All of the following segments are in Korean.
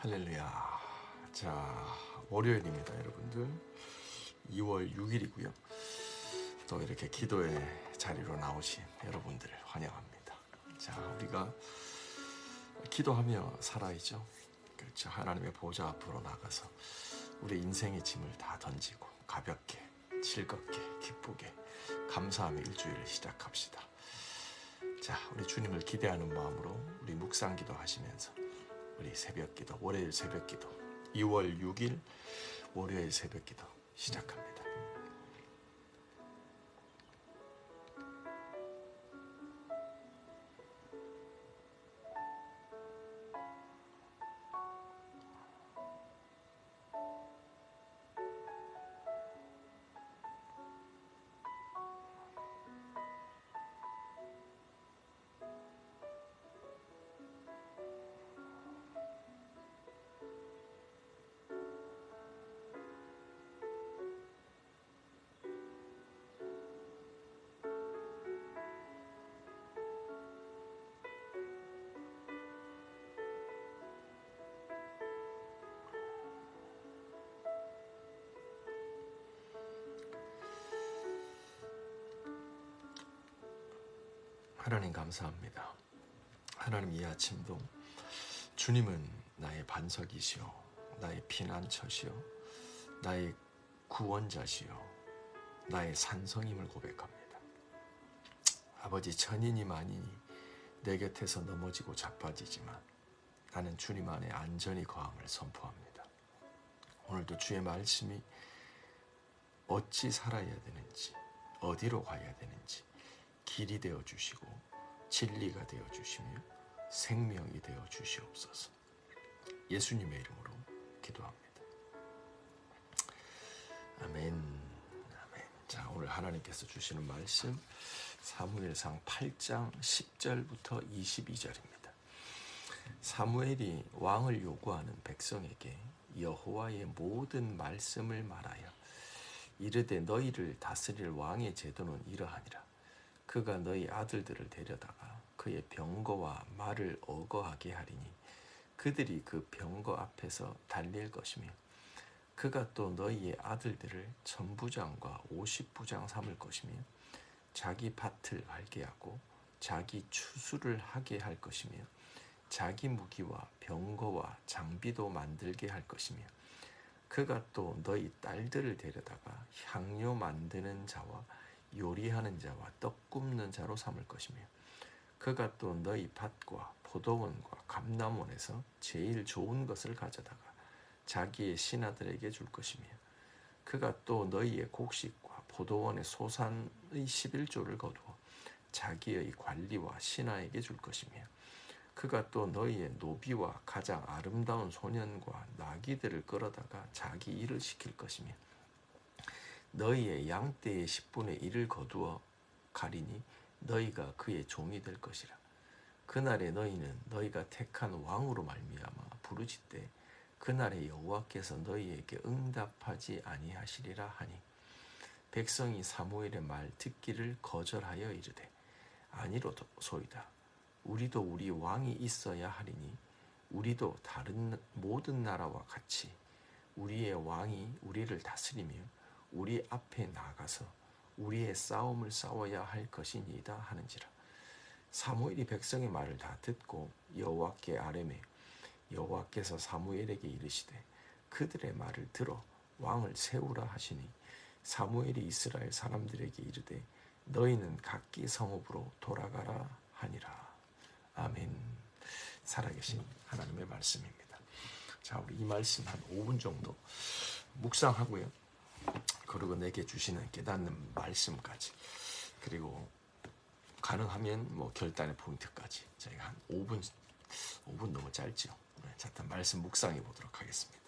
할렐루야. 자, 월요일입니다, 여러분들. 2월 6일이고요. 또 이렇게 기도의 자리로 나오신 여러분들을 환영합니다. 자, 우리가 기도하며 살아야죠. 그렇죠. 하나님의 보좌 앞으로 나가서 우리 인생의 짐을 다 던지고 가볍게, 즐겁게, 기쁘게 감사하며 일주일을 시작합시다. 자, 우리 주님을 기대하는 마음으로 우리 묵상 기도하시면서 우리 새벽기도, 월요일 새벽기도 2월 6일 월요일 새벽기도 시작합니다. 하나님 감사합니다. 하나님, 이 아침도 주님은 나의 반석이시오, 나의 피난처시오, 나의 구원자시오, 나의 산성임을 고백합니다. 아버지, 천인이 만인이 내 곁에서 넘어지고 자빠지지만 나는 주님 안에 안전히 거함을 선포합니다. 오늘도 주의 말씀이 어찌 살아야 되는지, 어디로 가야 되는지 길이 되어 주시고 진리가 되어 주시며 생명이 되어 주시옵소서. 예수님의 이름으로 기도합니다. 아멘. 아멘. 자, 오늘 하나님께서 주시는 말씀 사무엘상 8장 10절부터 22절입니다. 사무엘이 왕을 요구하는 백성에게 여호와의 모든 말씀을 말하여 이르되 너희를 다스릴 왕의 제도는 이러하니라. 그가 너희 아들들을 데려다가 그의 병거와 말을 어거하게 하리니 그들이 그 병거 앞에서 달릴 것이며 그가 또 너희의 아들들을 천부장과 50부장 삼을 것이며 자기 밭을 알게 하고 자기 추수를 하게 할 것이며 자기 무기와 병거와 장비도 만들게 할 것이며 그가 또 너희 딸들을 데려다가 향료 만드는 자와 요리하는 자와 떡 굽는 자로 삼을 것이며 그가 또 너희 밭과 포도원과 감람원에서 제일 좋은 것을 가져다가 자기의 신하들에게 줄 것이며 그가 또 너희의 곡식과 포도원의 소산의 11조를 거두어 자기의 관리와 신하에게 줄 것이며 그가 또 너희의 노비와 가장 아름다운 소년과 나귀들을 끌어다가 자기 일을 시킬 것이며 너희의 양떼의 10분의 1을 거두어 가리니 너희가 그의 종이 될 것이라. 그날에 너희는 너희가 택한 왕으로 말미암아 부르짖되 그날에 여호와께서 너희에게 응답하지 아니하시리라 하니 백성이 사무엘의 말 듣기를 거절하여 이르되 아니로소이다. 우리도 우리 왕이 있어야 하리니 우리도 다른 모든 나라와 같이 우리의 왕이 우리를 다스리며 우리 앞에 나가서 우리의 싸움을 싸워야 할 것이니이다 하는지라. 사무엘이 백성의 말을 다 듣고 여호와께 아뢰매 여호와께서 사무엘에게 이르시되 그들의 말을 들어 왕을 세우라 하시니 사무엘이 이스라엘 사람들에게 이르되 너희는 각기 성읍으로 돌아가라 하니라. 아멘. 살아계신 하나님의 말씀입니다. 자, 우리 이 말씀 한 5분 정도 묵상하고요. 그리고 내게 주시는 깨닫는 말씀까지, 그리고 가능하면 뭐 결단의 포인트까지 저희가 한 5분 너무 짧죠. 자, 일단 말씀 묵상해 보도록 하겠습니다.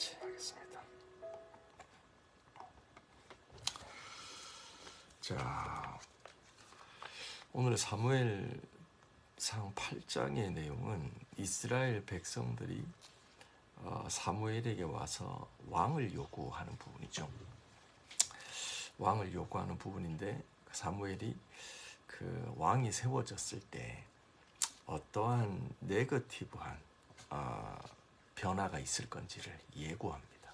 같이 하겠습니다. 자, 오늘 사무엘상 8장의 내용은 이스라엘 백성들이 사무엘에게 와서 왕을 요구하는 부분이죠. 왕을 요구하는 부분인데 사무엘이 그 왕이 세워졌을 때 어떠한 네거티브한 변화가 있을 건지를 예고합니다.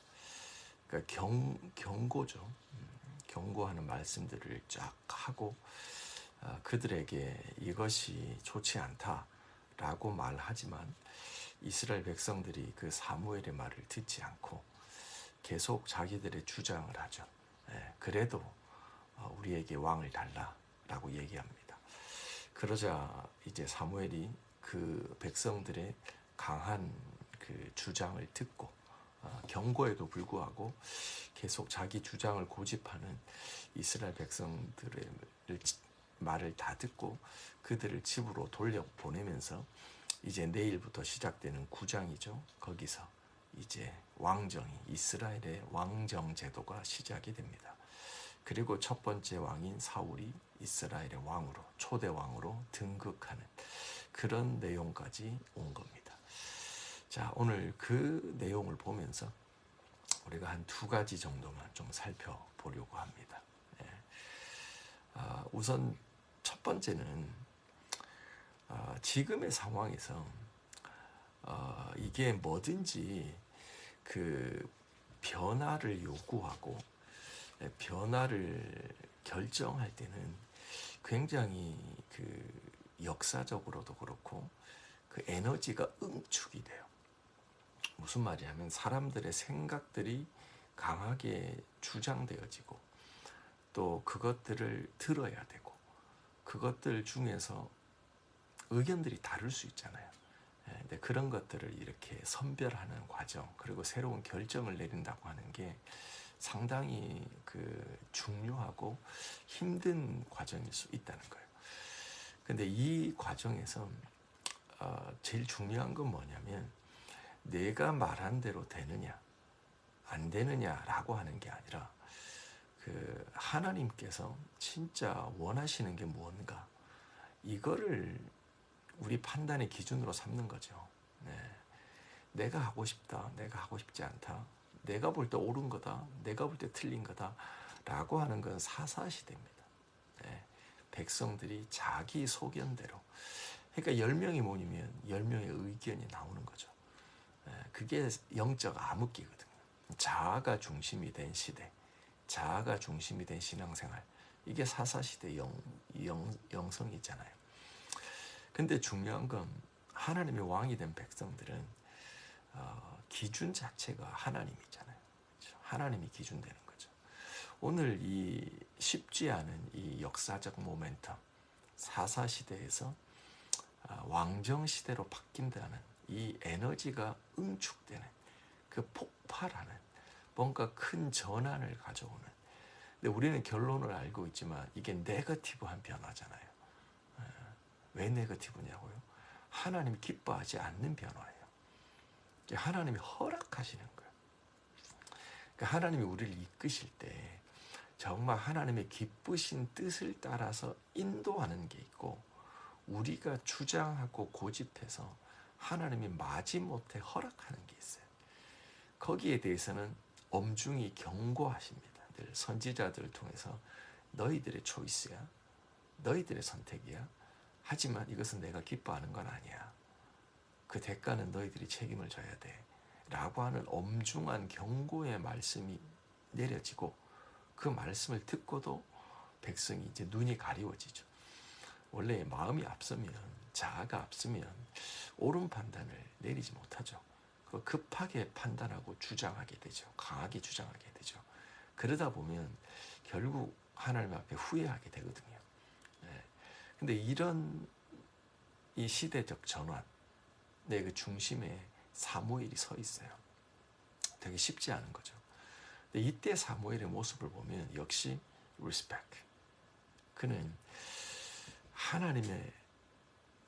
그러니까 경고죠. 경고하는 말씀들을 쫙 하고 그들에게 이것이 좋지 않다라고 말하지만 이스라엘 백성들이 그 사무엘의 말을 듣지 않고 계속 자기들의 주장을 하죠. 그래도 우리에게 왕을 달라라고 얘기합니다. 그러자 이제 사무엘이 그 백성들의 강한 그 주장을 듣고 경고에도 불구하고 계속 자기 주장을 고집하는 이스라엘 백성들의 말을 다 듣고 그들을 집으로 돌려보내면서 이제 내일부터 시작되는 9장이죠. 거기서 이제 왕정이 이스라엘의 왕정 제도가 시작이 됩니다. 그리고 첫 번째 왕인 사울이 이스라엘의 왕으로 초대 왕으로 등극하는 그런 내용까지 온 겁니다. 자, 오늘 그 내용을 보면서 우리가 한 2가지 정도만 좀 살펴보려고 합니다. 우선 첫 번째는 지금의 상황에서 이게 뭐든지 그 변화를 요구하고 변화를 결정할 때는 굉장히 그 역사적으로도 그렇고 그 에너지가 응축이 돼요. 무슨 말이냐면 사람들의 생각들이 강하게 주장되어지고 또 그것들을 들어야 되고 그것들 중에서 의견들이 다를 수 있잖아요. 근데 그런 것들을 이렇게 선별하는 과정 그리고 새로운 결정을 내린다고 하는 게 상당히 그 중요하고 힘든 과정일 수 있다는 거예요. 근데 이 과정에서 제일 중요한 건 뭐냐면 내가 말한 대로 되느냐 안 되느냐라고 하는 게 아니라 그 하나님께서 진짜 원하시는 게 무언가 이거를 우리 판단의 기준으로 삼는 거죠. 내가 하고 싶다, 내가 하고 싶지 않다, 내가 볼 때 옳은 거다, 내가 볼 때 틀린 거다라고 하는 건 사사시대입니다. 백성들이 자기 소견대로 그러니까 10명이 모이면 10명의 의견이 나오는 거죠. 그게 영적 암흑기거든요. 자아가 중심이 된 시대, 자아가 중심이 된 신앙생활 이게 사사시대 영성이잖아요. 근데 중요한 건 하나님의 왕이 된 백성들은 기준 자체가 하나님이잖아요. 하나님이 기준 되는 거죠. 오늘 이 쉽지 않은 이 역사적 모멘텀 사사시대에서 왕정시대로 바뀐다는 이 에너지가 응축되는 그 폭발하는 뭔가 큰 전환을 가져오는 근데 우리는 결론을 알고 있지만 이게 네거티브한 변화잖아요. 왜 네거티브냐고요? 하나님이 기뻐하지 않는 변화예요. 하나님이 허락하시는 거예요. 그러니까 하나님이 우리를 이끄실 때 정말 하나님의 기쁘신 뜻을 따라서 인도하는 게 있고 우리가 주장하고 고집해서 하나님이 마지못해 허락하는 게 있어요. 거기에 대해서는 엄중히 경고하십니다. 늘 선지자들을 통해서 너희들의 초이스야. 너희들의 선택이야. 하지만 이것은 내가 기뻐하는 건 아니야. 그 대가는 너희들이 책임을 져야 돼. 라고 하는 엄중한 경고의 말씀이 내려지고 그 말씀을 듣고도 백성이 이제 눈이 가리워지죠. 원래 마음이 앞서면 자아가 앞서면 옳은 판단을 내리지 못하죠. 급하게 판단하고 주장하게 되죠. 강하게 주장하게 되죠. 그러다 보면 결국 하나님 앞에 후회하게 되거든요. 근데 이런 이 시대적 전환, 그 중심에 사무엘이 서 있어요. 되게 쉽지 않은 거죠. 근데 이때 사무엘의 모습을 보면 역시 respect. 그는 하나님의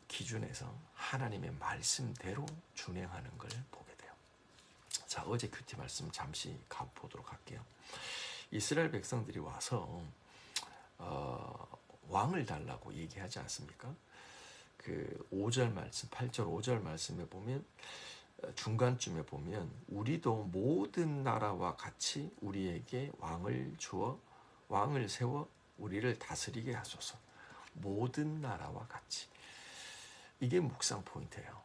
기준에서 하나님의 말씀대로 준행하는 걸 보게 돼요. 자, 어제 큐티 말씀 잠시 가보도록 할게요. 이스라엘 백성들이 와서 왕을 달라고 얘기하지 않습니까? 그 5절 말씀, 8절 5절 말씀에 보면 중간쯤에 보면 우리도 모든 나라와 같이 우리에게 왕을 주어 왕을 세워 우리를 다스리게 하소서. 모든 나라와 같이. 이게 묵상 포인트예요.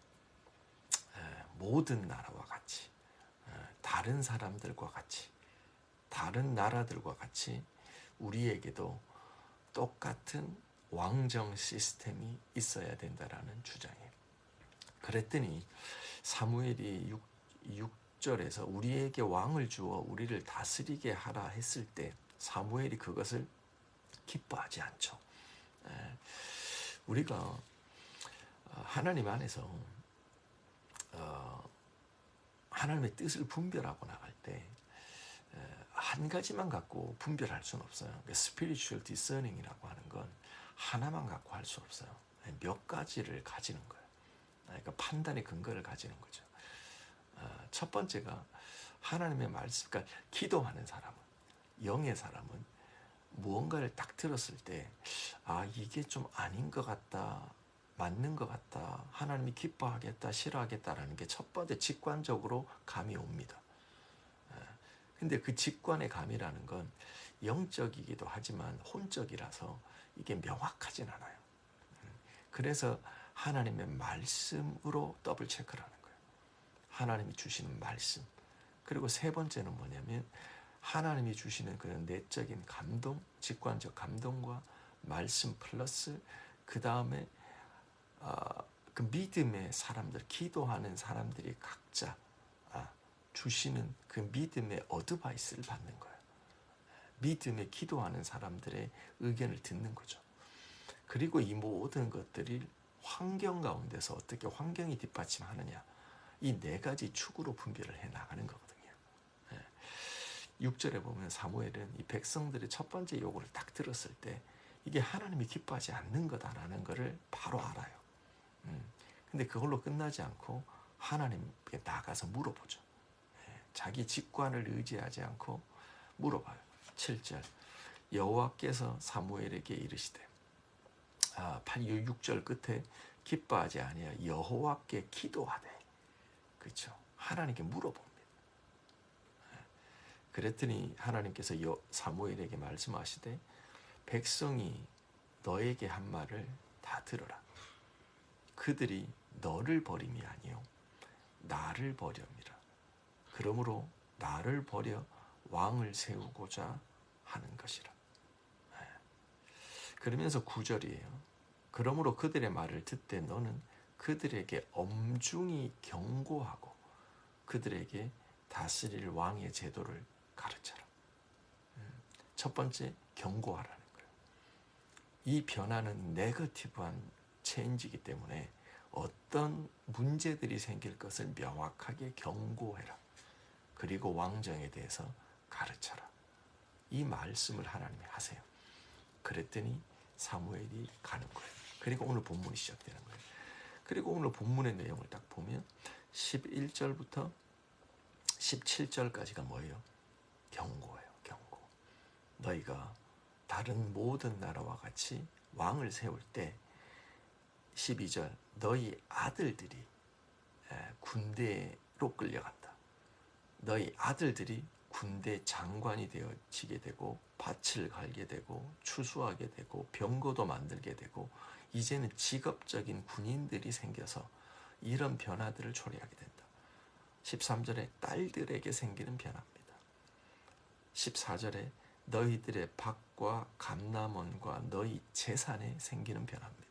모든 나라와 같이. 다른 사람들과 같이. 다른 나라들과 같이 우리에게도 똑같은 왕정 시스템이 있어야 된다라는 주장이에요. 그랬더니 사무엘이 6절에서 우리에게 왕을 주어 우리를 다스리게 하라 했을 때 사무엘이 그것을 기뻐하지 않죠. 우리가 하나님 안에서 하나님의 뜻을 분별하고 나갈 때 한 가지만 갖고 분별할 수는 없어요. spiritual discerning이라고 하는 건 하나만 갖고 할 수 없어요. 몇 가지를 가지는 거예요. 그러니까 판단의 근거를 가지는 거죠. 첫 번째가 하나님의 말씀, 그러니까 기도하는 사람은, 영의 사람은 무언가를 딱 들었을 때, 이게 좀 아닌 것 같다, 맞는 것 같다, 하나님이 기뻐하겠다, 싫어하겠다라는 게 첫 번째 직관적으로 감이 옵니다. 근데 그 직관의 감이라는 건 영적이기도 하지만 혼적이라서 이게 명확하진 않아요. 그래서 하나님의 말씀으로 더블 체크를 하는 거예요. 하나님이 주시는 말씀. 그리고 세 번째는 뭐냐면 하나님이 주시는 그런 내적인 감동, 직관적 감동과 말씀 플러스 그 다음에 그 믿음의 사람들, 기도하는 사람들이 각자 주시는 그 믿음의 어드바이스를 받는 거예요. 믿음에 기도하는 사람들의 의견을 듣는 거죠. 그리고 이 모든 것들이 환경 가운데서 어떻게 환경이 뒷받침하느냐, 이 네 가지 축으로 분별을 해 나가는 거거든요. 6절에 보면 사무엘은 이 백성들의 첫 번째 요구를 딱 들었을 때 이게 하나님이 기뻐하지 않는 거다라는 것을 바로 알아요. 근데 그걸로 끝나지 않고 하나님께 나가서 물어보죠. 자기 직관을 의지하지 않고 물어봐요. 7절 여호와께서 사무엘에게 이르시되 6절 끝에 기뻐하지 아니하 여호와께 기도하되, 그렇죠? 하나님께 물어봅니다. 그랬더니 하나님께서 사무엘에게 말씀하시되 백성이 너에게 한 말을 다 들어라. 그들이 너를 버림이 아니요 나를 버림이라. 그러므로 나를 버려 왕을 세우고자 하는 것이라. 그러면서 9절이에요. 그러므로 그들의 말을 듣되 너는 그들에게 엄중히 경고하고 그들에게 다스릴 왕의 제도를 가르쳐라. 첫 번째, 경고하라는 거예요. 이 변화는 네거티브한 체인지이기 때문에 어떤 문제들이 생길 것을 명확하게 경고해라. 그리고 왕정에 대해서 가르쳐라. 이 말씀을 하나님이 하세요. 그랬더니 사무엘이 가는 거예요. 그리고 오늘 본문이 시작되는 거예요. 그리고 오늘 본문의 내용을 딱 보면 11절부터 17절까지가 뭐예요? 경고예요. 경고. 너희가 다른 모든 나라와 같이 왕을 세울 때 12절 너희 아들들이 군대로 끌려간다. 너희 아들들이 군대 장관이 되어지게 되고 밭을 갈게 되고 추수하게 되고 병거도 만들게 되고 이제는 직업적인 군인들이 생겨서 이런 변화들을 초래하게 된다. 13절에 딸들에게 생기는 변화입니다. 14절에 너희들의 밭과 감람원과 너희 재산에 생기는 변화입니다.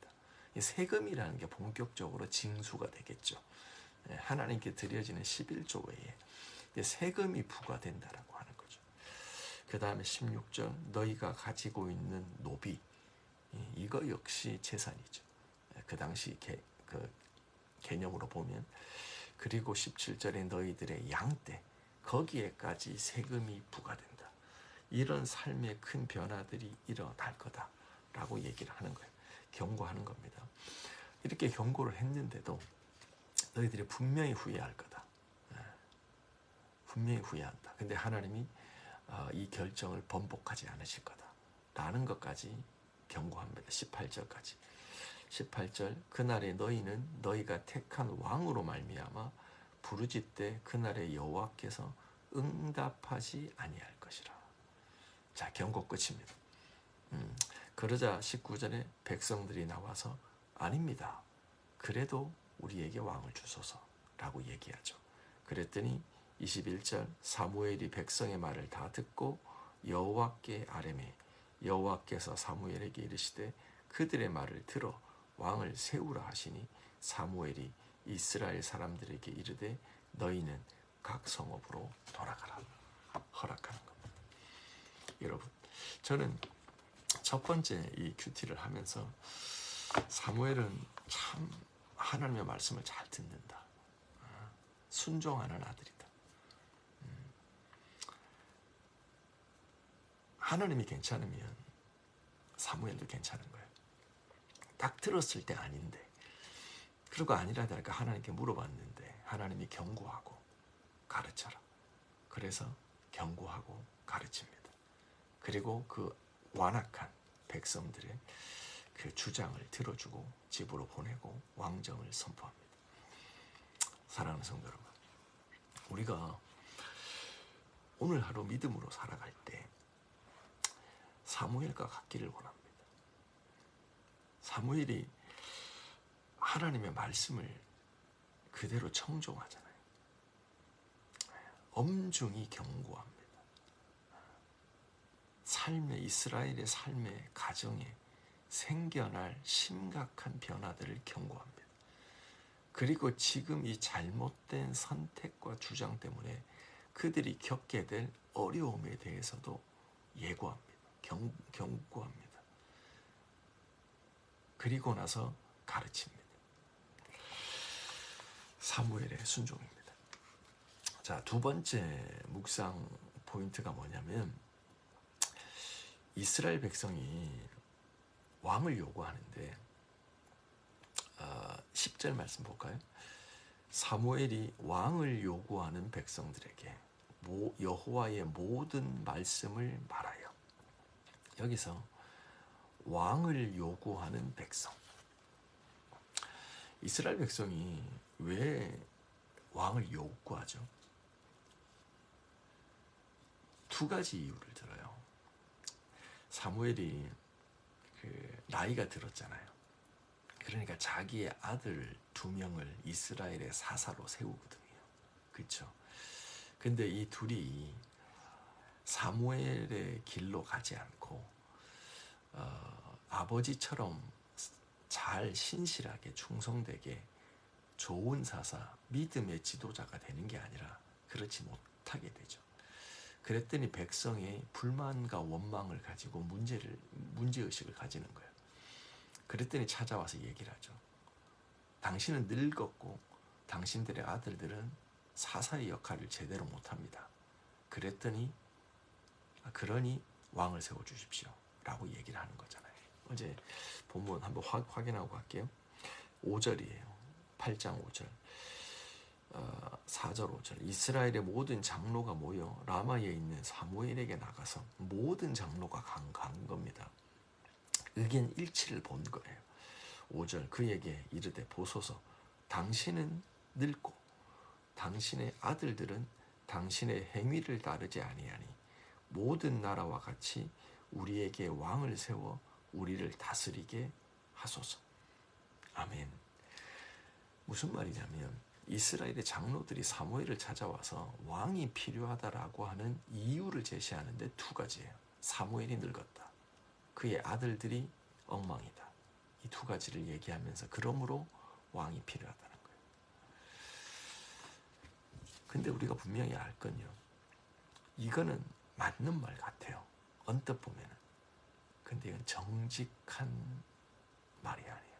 이 세금이라는 게 본격적으로 징수가 되겠죠. 하나님께 드려지는 11조 외에 세금이 부과된다라고 하는 거죠. 그 다음에 16절 너희가 가지고 있는 노비, 이거 역시 재산이죠. 그 당시 개념으로 보면. 그리고 17절에 너희들의 양떼, 거기에까지 세금이 부과된다. 이런 삶의 큰 변화들이 일어날 거다라고 얘기를 하는 거예요. 경고하는 겁니다. 이렇게 경고를 했는데도 너희들이 분명히 후회할 거다. 분명히 후회한다. 근데 하나님이 이 결정을 번복하지 않으실 거다 라는 것까지 경고합니다. 18절까지. 18절 그날에 너희는 너희가 택한 왕으로 말미암아 부르짖되 그날에 여호와께서 응답하지 아니할 것이라. 자, 경고 끝입니다. 그러자 19절에 백성들이 나와서 아닙니다. 그래도 우리에게 왕을 주소서라고 얘기하죠. 그랬더니 21절 사무엘이 백성의 말을 다 듣고 여호와께 아뢰매 여호와께서 사무엘에게 이르시되 그들의 말을 들어 왕을 세우라 하시니 사무엘이 이스라엘 사람들에게 이르되 너희는 각 성읍으로 돌아가라 허락하는 겁니다. 여러분, 저는 첫 번째 이 큐티를 하면서 사무엘은 참 하나님의 말씀을 잘 듣는다. 순종하는 아들이다. 하나님이 괜찮으면 사무엘도 괜찮은 거예요. 딱 들었을 때 아닌데, 그리고 아니라니까 하나님께 물어봤는데 하나님이 경고하고 가르쳐라. 그래서 경고하고 가르칩니다. 그리고 그 완악한 백성들의 그 주장을 들어주고 집으로 보내고 왕정을 선포합니다. 사랑하는 성도 여러분, 우리가 오늘 하루 믿음으로 살아갈 때 사무엘과 같기를 원합니다. 사무엘이 하나님의 말씀을 그대로 청종하잖아요. 엄중히 경고합니다. 이스라엘의 삶의 가정에 생겨날 심각한 변화들을 경고합니다. 그리고 지금 이 잘못된 선택과 주장 때문에 그들이 겪게 될 어려움에 대해서도 예고합니다. 경고합니다. 그리고 나서 가르칩니다. 사무엘의 순종입니다. 자, 두 번째 묵상 포인트가 뭐냐면 이스라엘 백성이 왕을 요구하는데 10절 말씀 볼까요? 사무엘이 왕을 요구하는 백성들에게 여호와의 모든 말씀을 말하여. 여기서 왕을 요구하는 백성. 이스라엘 백성이 왜 왕을 요구하죠? 두 가지 이유를 들어요. 사무엘이 나이가 들었잖아요. 그러니까 자기의 아들 2명을 이스라엘의 사사로 세우거든요. 그렇죠? 근데 이 둘이 사무엘의 길로 가지 않고 아버지처럼 잘 신실하게 충성되게 좋은 사사, 믿음의 지도자가 되는 게 아니라 그렇지 못하게 되죠. 그랬더니 백성의 불만과 원망을 가지고 문제의식을 가지는 거예요. 그랬더니 찾아와서 얘기를 하죠. 당신은 늙었고 당신들의 아들들은 사사의 역할을 제대로 못합니다. 그러니 왕을 세워주십시오 라고 얘기를 하는 거잖아요. 어제 본문 한번 확인하고 갈게요. 5절이에요. 8장 5절. 4절 5절. 이스라엘의 모든 장로가 모여 라마에 있는 사무엘에게 나가서 모든 장로가 간 겁니다. 의견 일치를 본 거예요. 5절. 그에게 이르되 보소서 당신은 늙고 당신의 아들들은 당신의 행위를 따르지 아니하니 모든 나라와 같이 우리에게 왕을 세워 우리를 다스리게 하소서. 아멘. 무슨 말이냐면 이스라엘의 장로들이 사무엘을 찾아와서 왕이 필요하다라고 하는 이유를 제시하는데 두 가지예요. 사무엘이 늙었다. 그의 아들들이 엉망이다. 이 두 가지를 얘기하면서 그러므로 왕이 필요하다는 거예요. 근데 우리가 분명히 알 건요. 이거는 맞는 말 같아요. 언뜻 보면은. 근데 이건 정직한 말이 아니에요.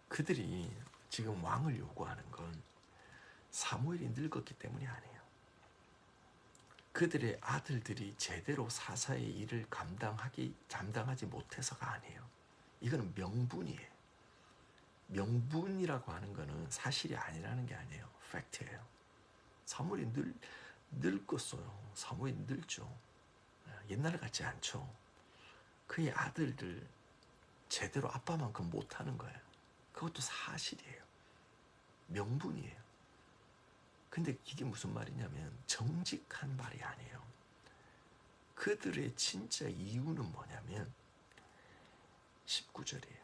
그들이 지금 왕을 요구하는 건 사무엘이 늙었기 때문이 아니에요. 그들의 아들들이 제대로 사사의 일을 감당하지 못해서가 아니에요. 이거는 명분이에요. 명분이라고 하는 거는 사실이 아니라는 게 아니에요. 팩트예요. 사무엘이 늙었어요. 사무엘이 늙죠. 옛날 같지 않죠. 그의 아들들 제대로 아빠만큼 못하는 거예요. 그것도 사실이에요. 명분이에요. 근데 이게 무슨 말이냐면 정직한 말이 아니에요. 그들의 진짜 이유는 뭐냐면 19절이에요.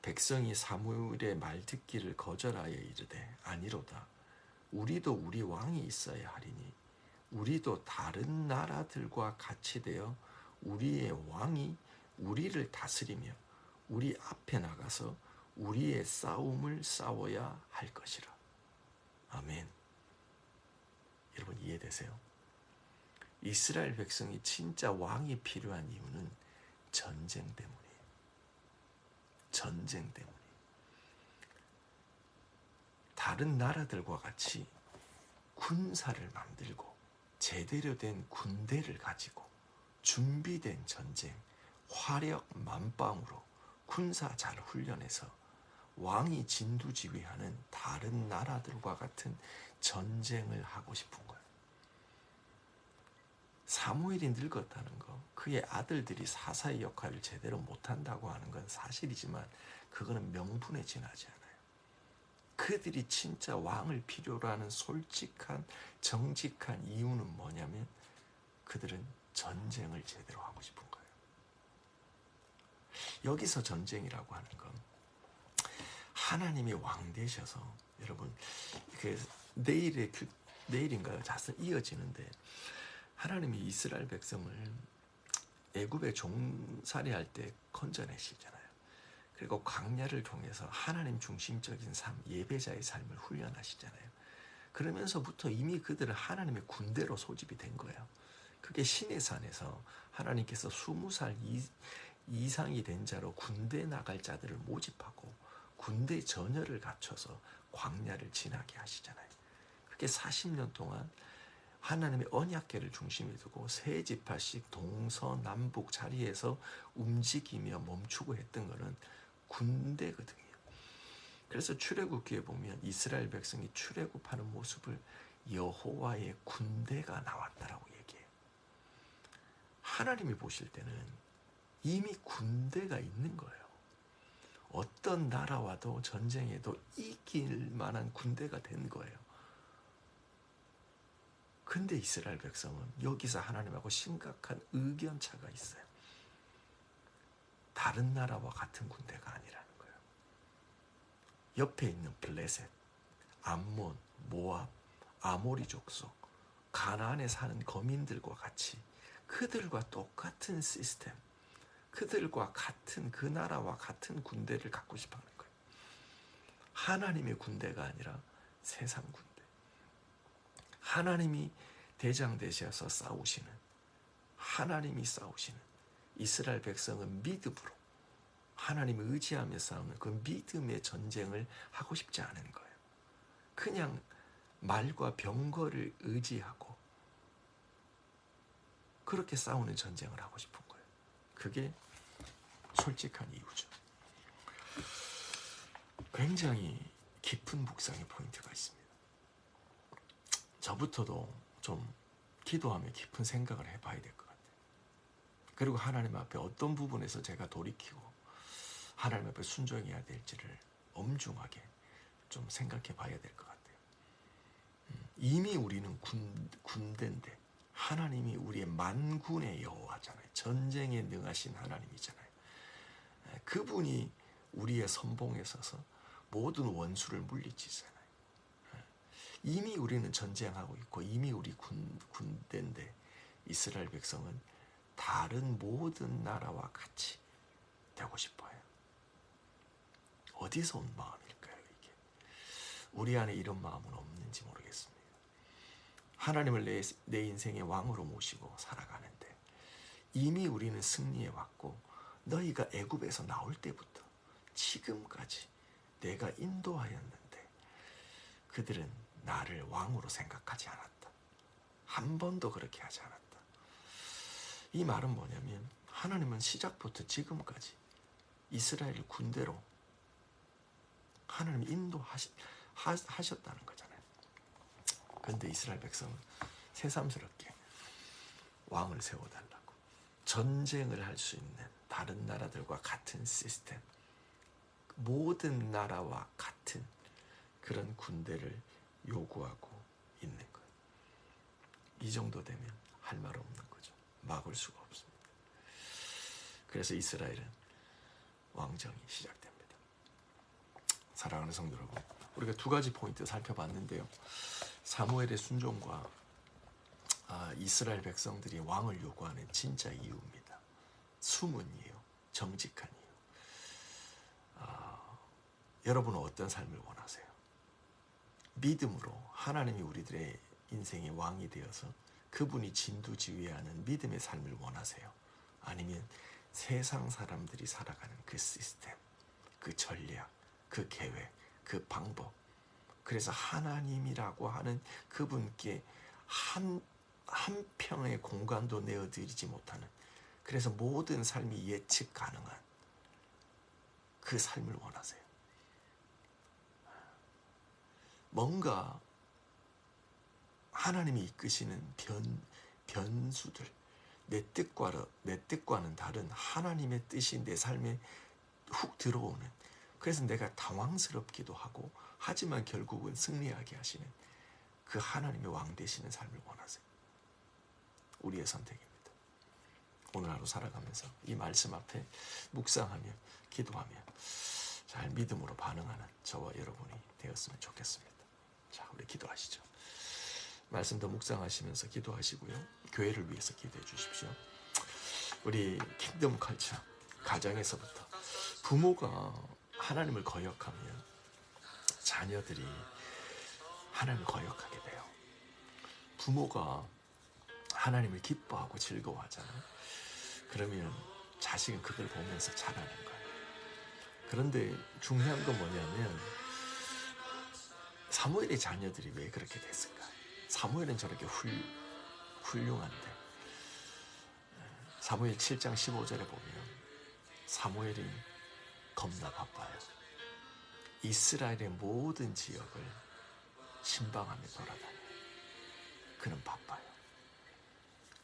백성이 사무엘의 말 듣기를 거절하여 이르되 아니로다. 우리도 우리 왕이 있어야 하리니 우리도 다른 나라들과 같이 되어 우리의 왕이 우리를 다스리며 우리 앞에 나가서 우리의 싸움을 싸워야 할 것이라. 아멘. 여러분 이해되세요? 이스라엘 백성이 진짜 왕이 필요한 이유는 전쟁 때문이에요. 전쟁 때문이에요. 다른 나라들과 같이 군사를 만들고 제대로 된 군대를 가지고 준비된 전쟁, 화력 만방으로 군사 잘 훈련해서 왕이 진두지휘하는 다른 나라들과 같은 전쟁을 하고 싶은 거예요. 사무엘이 늙었다는 거, 그의 아들들이 사사의 역할을 제대로 못한다고 하는 건 사실이지만 그거는 명분에 지나지 않아요. 그들이 진짜 왕을 필요로 하는 솔직한 정직한 이유는 뭐냐면 그들은 전쟁을 제대로 하고 싶은 거예요. 여기서 전쟁이라고 하는 건 하나님이 왕 되셔서 여러분 내일인가요? 자서 이어지는데 하나님이 이스라엘 백성을 애굽의 종살이할 때 건져내시잖아요. 그리고 광야를 통해서 하나님 중심적인 삶, 예배자의 삶을 훈련하시잖아요. 그러면서부터 이미 그들은 하나님의 군대로 소집이 된 거예요. 그게 시내산에서 하나님께서 20살 이상이 된 자로 군대 나갈 자들을 모집하고 군대 전열을 갖춰서 광야를 지나게 하시잖아요. 그게 40년 동안 하나님의 언약궤를 중심에 두고 세 지파씩 동서남북 자리에서 움직이며 멈추고 했던 것은 군대거든요. 그래서 출애굽기에 보면 이스라엘 백성이 출애굽하는 모습을 여호와의 군대가 나왔다라고 얘기해요. 하나님이 보실 때는 이미 군대가 있는 거예요. 어떤 나라와도 전쟁에도 이길 만한 군대가 된 거예요. 근데 이스라엘 백성은 여기서 하나님하고 심각한 의견차가 있어요. 다른 나라와 같은 군대가 아니라는 거예요. 옆에 있는 블레셋, 암몬, 모압, 아모리 족속, 가나안에 사는 거민들과 같이 그들과 똑같은 시스템, 그들과 같은 그 나라와 같은 군대를 갖고 싶어 하는 거예요. 하나님의 군대가 아니라 세상 군대. 하나님이 대장 되셔서 싸우시는, 하나님이 싸우시는 이스라엘 백성은 믿음으로 하나님을 의지하며 싸우는 그 믿음의 전쟁을 하고 싶지 않은 거예요. 그냥 말과 병거를 의지하고 그렇게 싸우는 전쟁을 하고 싶은 거예요. 그게 솔직한 이유죠. 굉장히 깊은 묵상의 포인트가 있습니다. 저부터도 좀 기도하며 깊은 생각을 해봐야 될 것 같아요. 그리고 하나님 앞에 어떤 부분에서 제가 돌이키고 하나님 앞에 순종해야 될지를 엄중하게 좀 생각해 봐야 될 것 같아요. 이미 우리는 군대인데 하나님이 우리의 만군의 여호와잖아요. 전쟁에 능하신 하나님이잖아요. 그분이 우리의 선봉에 서서 모든 원수를 물리치잖아요. 이미 우리는 전쟁하고 있고 이미 우리 군대인데 이스라엘 백성은 다른 모든 나라와 같이 되고 싶어요. 어디서 온 마음일까요, 이게? 우리 안에 이런 마음은 없는지 모르겠습니다. 하나님을 내 인생의 왕으로 모시고 살아가는데 이미 우리는 승리해 왔고 너희가 애굽에서 나올 때부터 지금까지 내가 인도하였는데 그들은 나를 왕으로 생각하지 않았다. 한 번도 그렇게 하지 않았다. 이 말은 뭐냐면 하나님은 시작부터 지금까지 이스라엘 군대로 하나님 인도하셨다는 거잖아요. 그런데 이스라엘 백성은 새삼스럽게 왕을 세워달라고, 전쟁을 할 수 있는 다른 나라들과 같은 시스템, 모든 나라와 같은 그런 군대를 요구하고 있는 거예요. 이 정도 되면 할 말 없는 거죠. 막을 수가 없습니다. 그래서 이스라엘은 왕정이 시작됩니다. 사랑하는 성도 여러분, 우리가 두 가지 포인트 살펴봤는데요. 사무엘의 순종과 이스라엘 백성들이 왕을 요구하는 진짜 이유입니다. 숨은 이유, 정직한 이유. 여러분은 어떤 삶을 원하세요? 믿음으로 하나님이 우리들의 인생의 왕이 되어서 그분이 진두지휘하는 믿음의 삶을 원하세요? 아니면 세상 사람들이 살아가는 그 시스템, 그 전략, 그 계획, 그 방법, 그래서 하나님이라고 하는 그분께 한 평의 공간도 내어드리지 못하는, 그래서 모든 삶이 예측 가능한 그 삶을 원하세요? 뭔가 하나님이 이끄시는 변수들, 내 뜻과는 다른 하나님의 뜻이 내 삶에 훅 들어오는, 그래서 내가 당황스럽기도 하고 하지만 결국은 승리하게 하시는 그 하나님의 왕 되시는 삶을 원하세요? 우리의 선택입니다. 오늘 하루 살아가면서 이 말씀 앞에 묵상하며 기도하며 잘 믿음으로 반응하는 저와 여러분이 되었으면 좋겠습니다. 자, 우리 기도하시죠. 말씀 더 묵상하시면서 기도하시고요. 교회를 위해서 기도해 주십시오. 우리 킹덤 컬처, 가정에서부터 부모가 하나님을 거역하면 자녀들이 하나님을 거역하게 돼요. 부모가 하나님을 기뻐하고 즐거워하잖아요. 그러면 자식은 그걸 보면서 자라는 거예요. 그런데 중요한 건 뭐냐면 사무엘의 자녀들이 왜 그렇게 됐을까? 사무엘은 저렇게 훌륭한데 사무엘 7장 15절에 보면 사무엘이 겁나 바빠요. 이스라엘의 모든 지역을 신방하며 돌아다녀요. 그는 바빠요.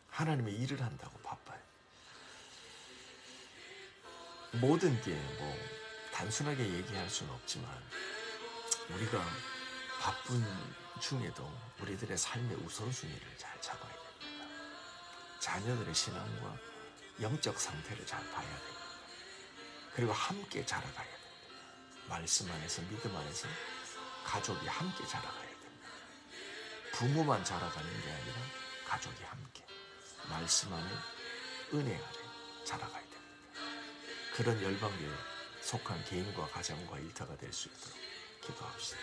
하나님의 일을 한다고 바빠요. 모든 게 단순하게 얘기할 수는 없지만 우리가 바쁜 중에도 우리들의 삶의 우선순위를 잘 잡아야 됩니다. 자녀들의 신앙과 영적 상태를 잘 봐야 됩니다. 그리고 함께 자라가야 됩니다. 말씀 안에서, 믿음 안에서 가족이 함께 자라가야 됩니다. 부모만 자라가는 게 아니라 가족이 함께 말씀 안에, 은혜 아래 자라가야 됩니다. 그런 열방교에 속한 개인과 가정과 일터가 될 수 있도록 기도합시다.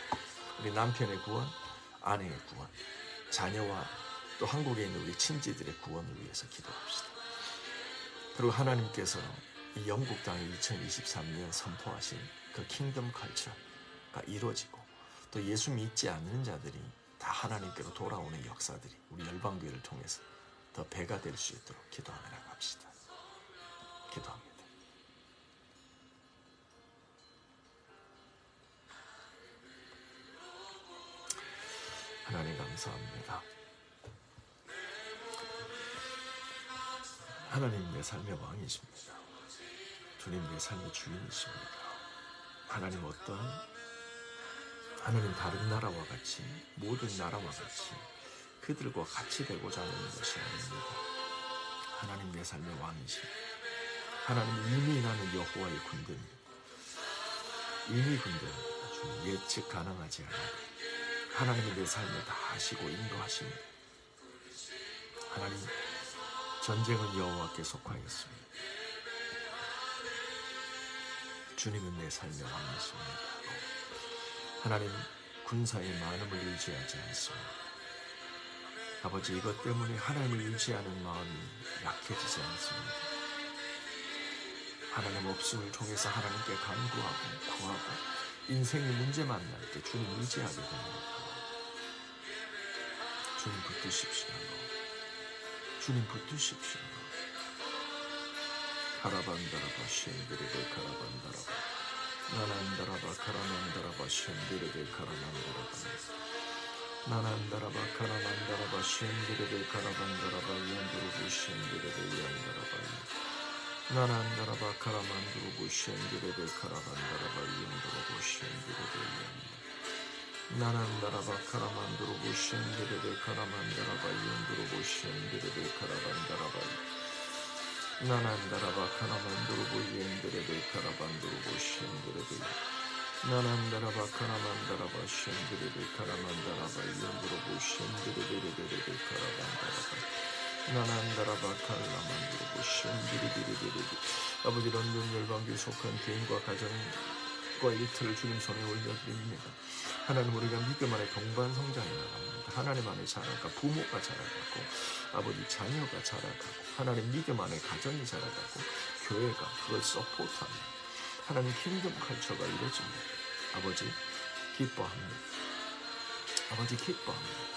우리 남편의 구원, 아내의 구원, 자녀와 또 한국에 있는 우리 친지들의 구원을 위해서 기도합시다. 그리고 하나님께서 이 영국 땅에 2023년 선포하신 그 킹덤 컬처가 이루어지고 또 예수 믿지 않는 자들이 다 하나님께로 돌아오는 역사들이 우리 열방교회를 통해서 더 배가 될 수 있도록 기도하며 나갑시다. 기도합니다. 하나님 감사합니다. 하나님 내 삶의 왕이십니다. 주님 내 삶의 주인이십니다. 하나님 하나님 다른 나라와 같이, 모든 나라와 같이 그들과 같이 되고자 하는 것이 아닙니다. 하나님 내 삶의 왕이십니다. 하나님 이미 나는 여호와의 군대입니다. 이미 군대입니다. 주님 예측 가능하지 않아요. 하나님이 내 삶을 다 하시고 인도하십니다. 하나님 전쟁은 여호와께 속하였습니다. 주님은 내 삶의 왕이십니다. 하나님 군사의 많음을 의지하지 않습니다. 아버지 이것 때문에 하나님을 의지하는 마음이 약해지지 않습니다. 하나님 없음을 통해서 하나님께 간구하고 구하고 인생의 문제 만날 때 주님 의지하게 됩니다. 주님 붙드십시오. 주님 붙드십시오. 카라반다라바 셴데레베 카라반다라바 나난다라바 카라난다라바 셴데레베 카라난다라바 나난다라바 카라만다라바 쉔디레베 카라반다라바 이언드로부 쉔디레베 이언다라바 나난다라바 카라만드로부 쉔디레베 카라반다라바 이언드로부 쉔디레베 이언다 나난다라바 카라만드로부 쉔디레베 카라만다라바 이언드로부 쉔디레베 카라반다라바 나난다라바 카라만드로부 이언드레베 카라반드로부 쉔디레베 나난다라바 카라만다라바 쉔디레베 카라만다라바 이언드로부 쉔디레베레베레베 카라반다라바 나난다라바 카라만드로부 쉔디레베레베레베 아버지 런던 열방교에 속한 개인과 가정과 일터를 주님 손에 올려드립니다. 하나님 우리가 믿음 안에 동반 성장해 나갑니다. 하나님 안에 자라가 부모가 자라가고 아버지 자녀가 자라가고 하나님 믿음 안에 가정이 자라가고 교회가 그걸 서포트합니다. 하나님 킹덤 컬처가 이루어집니다. 아버지 기뻐합니다. 아버지 기뻐합니다.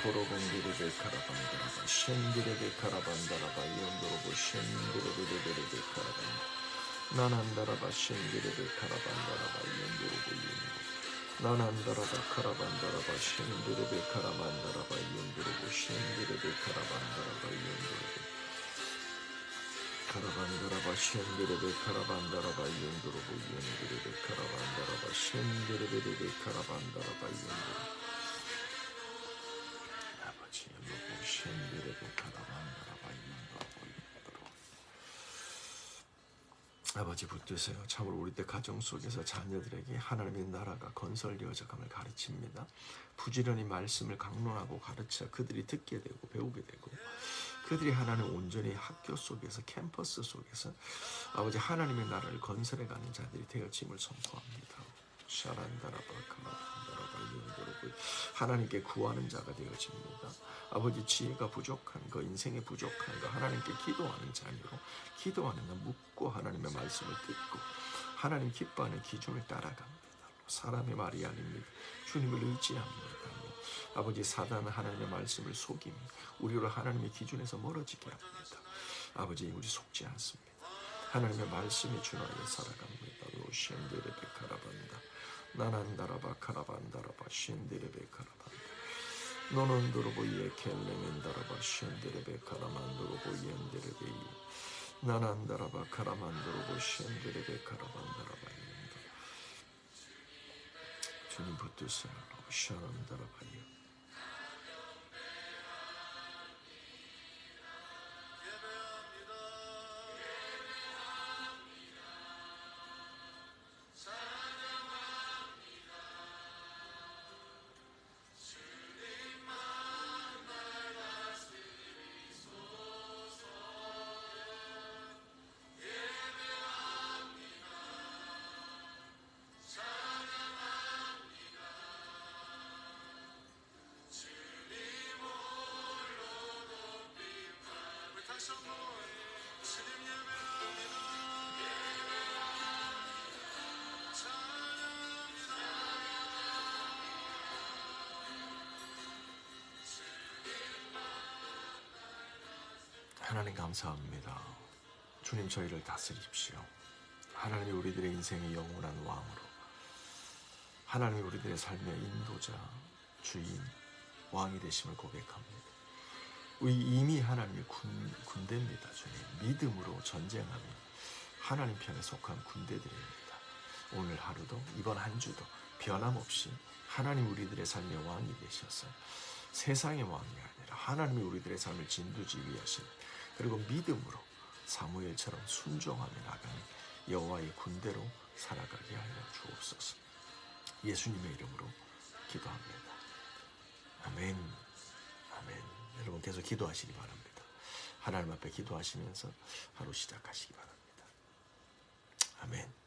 코로봉디레베 카라반다라바 쉔디레베 카라반다라바 이온도로보 쉔디레베레베레베 카라반다 나난다라바 쉔디레베 카라반다라바 이온도로보 이온도 나난다라바 카라반다라바 쉔디레베 카라반다라바 이온도로보 쉔디레베 카라반다라바 이온도로보 카라반다라바 쉔디레베 카라반다라바 이온도로보 이온디레베 카라반다라바 쉔디레베레베 카라반다라바 이온도로보 아버지 로보 쉔디레베 카라반다라바 이온도로보 이온도로보 아버지 붙드세요. 참으로 우리 때 가정 속에서 자녀들에게 하나님의 나라가 건설되어져감을 가르칩니다. 부지런히 말씀을 강론하고 가르쳐 그들이 듣게 되고 배우게 되고 그들이 하나님 온전히 학교 속에서 캠퍼스 속에서 아버지 하나님의 나라를 건설해가는 자들이 되어짐을 선포합니다. 샤란다라바 카라반다라바 이온도로보 하나님께 구하는 자가 되어집니다. 아버지 지혜가 부족한 거 인생에 부족한 거 하나님께 기도하는 자녀로 기도하는 거 묻고 하나님의 말씀을 듣고 하나님 기뻐하는 기준을 따라갑니다. 사람의 말이 아닙니다. 주님을 의지합니다. 아버지 사단은 하나님의 말씀을 속이며 우리로 하나님의 기준에서 멀어지게 합니다. 아버지 우리 속지 않습니다. 하나님의 말씀에 준하여 살아갑니다. 쉔데레베 카라반다 나난다라바 카라반다라바 쉔데레베 카라반다 노논도로보 예켈레멘다라바 쉔데레베 카라만도로보 옌데레베 나난다라바 카라만도로보 쉔데레베 카라반다라바 옌다 주님 붙드세요. 샤란다라바요 하나님 감사합니다. 주님 저희를 다스리십시오. 하나님이 우리들의 인생의 영원한 왕으로 하나님이 우리들의 삶의 인도자, 주인, 왕이 되심을 고백합니다. 이미 하나님의 군대입니다. 주님 믿음으로 전쟁하며 하나님 편에 속한 군대들입니다. 오늘 하루도 이번 한 주도 변함없이 하나님 우리들의 삶의 왕이 되셔서 세상의 왕이 아니라 하나님이 우리들의 삶을 진두지휘하신 그리고 믿음으로 사무엘처럼 순종하며 나가는 여호와의 군대로 살아가게 하여 주옵소서. 예수님의 이름으로 기도합니다. 아멘. 아멘. 여러분 계속 기도하시기 바랍니다. 하나님 앞에 기도하시면서 하루 시작하시기 바랍니다. 아멘.